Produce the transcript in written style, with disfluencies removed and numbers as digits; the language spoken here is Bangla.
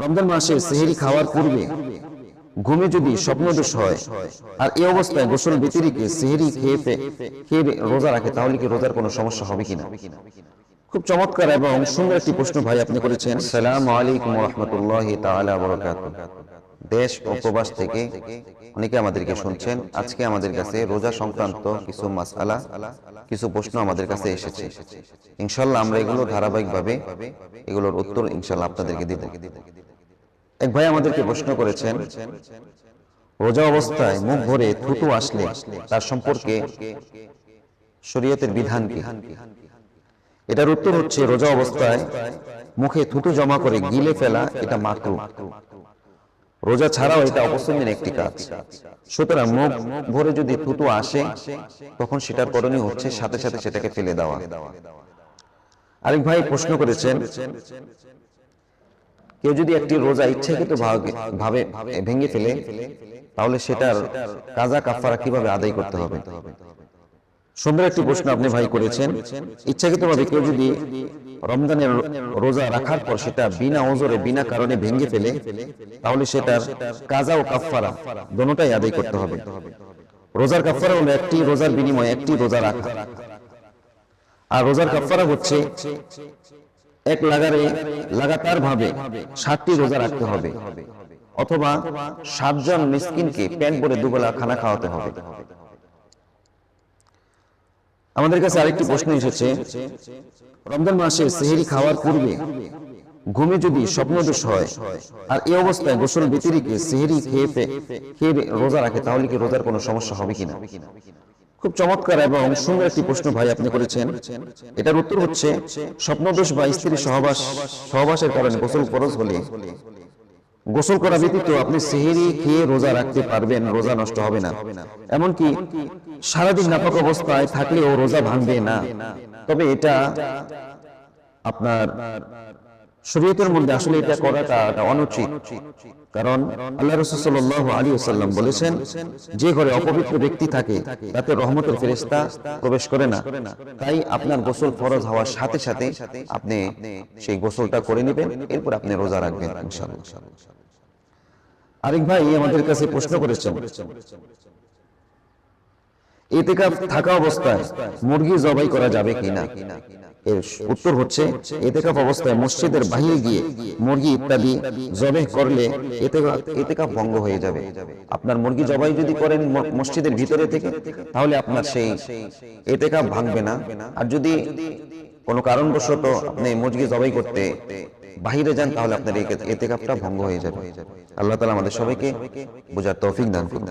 রমজান মাসে সেহরি খাওয়ার পূর্বে ঘুমে যদি স্বপ্নদোষ হয় আর এই অবস্থায় গোসল ব্যতিরেকে সেহরি খেয়ে রোজা রাখে, তাহলে কি রোজার কোনো সমস্যা হবে কিনা? খুব চমৎকার এবং সুন্দর একটি প্রশ্ন ভাই আপনি করেছেন। আসসালামু আলাইকুম ওয়া রাহমাতুল্লাহি তাআলা ওয়া বারাকাতুহু। দেশ ও প্রবাস থেকে অনেকে আমাদেরকে শুনছেন। আজকে আমাদের কাছে রোজা সংক্রান্ত কিছু মাসআলা, কিছু প্রশ্ন আমাদের কাছে এসেছে। ইনশাআল্লাহ আমরা এগুলো ধারাবাহিকভাবে এগুলোর উত্তর ইনশাআল্লাহ আপনাদেরকে দেব। এক ভাই আমাদেরকে প্রশ্ন করেছেন, রোজা অবস্থায় মুখ ভরে থুতু আসলে তার সম্পর্কে শরীয়তের বিধান কি? এটার উত্তর হচ্ছে, রোজা অবস্থায় মুখে থুতু জমা করে গিলে ফেলা এটা মাকরুহ। রোজা ছাড়াও এটা অপছন্দের একটি কাজ। সুতরাং মুখ ভরে যদি থুতু আসে তখন সেটার করণীয় হচ্ছে সাথে সাথে সেটাকে ফেলে দেওয়া। আরেক ভাই প্রশ্ন করেছেন, কেউ যদি একটি রোজা ইচ্ছাকৃত ভাবে ভেঙে ফেলে তাহলে সেটার কাজা কাফারা কিভাবে আদায় করতে হবে? সুন্দর একটি প্রশ্ন আপনি ভাই করেছেন। ইচ্ছাকৃতভাবে কেউ যদি রমজানের রোজা রাখার পর সেটা বিনা ওজরে বিনা কারণে ভেঙে ফেলে তাহলে সেটার কাজা ও কাফারা দুটোটাই আদায় করতে হবে। রোজার কাফারা হলো একটি রোজার বিনিময়ে একটি রোজা রাখা, আর রোজার কাফারা হচ্ছে এক লাগাতার ভাবে 7টি রোজা রাখতে হবে, অথবা 7 জন মিসকিনকে পেট ভরে দুবেলা খানা খাওয়াতে হবে। আমাদের কাছে আরেকটি প্রশ্ন এসেছে, রমজান মাসে সেহরি খাওয়ার পূর্বে ঘুমে যদি স্বপ্নদোষ হয় আর এই অবস্থায় গোসল ব্যতিরেকে সেহরি খেয়ে রোজা রাখে, তাহলে কি রোজার কোনো সমস্যা হবে কিনা? খুব চমৎকার এবং সুন্দর একটি প্রশ্ন ভাই আপনি করেছেন। এটার উত্তর হচ্ছে, স্বপ্নদোষ বা স্ত্রীর সহবাসের কারণে গোসল ফরজ হলে গোসল করা ব্যতীত আপনি সেহরি খেয়ে রোজা রাখতে পারবেন, রোজা নষ্ট হবে না। এমনকি সারাদিন নাপাক অবস্থায় থাকলেও রোজা ভাঙবে না। তবে এটা আপনার শরীয়তের মধ্যে আসলে এটা করাটা অনুচিত, কারণ আল্লাহ রাসূল সাল্লাল্লাহু আলাইহি ওয়াসাল্লাম বলেছেন, যে ঘরে অপবিত্র ব্যক্তি থাকে তাতে রহমতের ফেরেশতা প্রবেশ করে না। তাই আপনার গোসল ফরজ হওয়ার সাথে সাথে আপনি সেই গোসলটা করে নেবেন, এরপর আপনি রোজা রাখবেন ইনশাআল্লাহ। আরেক ভাই আমাদের কাছে প্রশ্ন করেছেন, ইতিকাফ থাকা অবস্থায় মুরগি জবাই করা যাবে কিনা? এর উত্তর হচ্ছে, ইতিকাফ অবস্থায় মসজিদের বাইরে গিয়ে মুরগি ইত্যাদি জবাই করলে ইতিকাফ ভঙ্গ হয়ে যাবে। আপনার মুরগি জবাই যদি করেন মসজিদের ভিতরে থেকে, তাহলে আপনার সেই ইতিকাফ ভাঙবে না। আর যদি কোনো কারণবশত আপনি মুরগি জবাই করতে বাহিরে যান, তাহলে আপনার ইতিকাফটা ভঙ্গ হয়ে যাবে। আল্লাহ তাআলা আমাদের সবাইকে বোঝার তৌফিক দান করুন।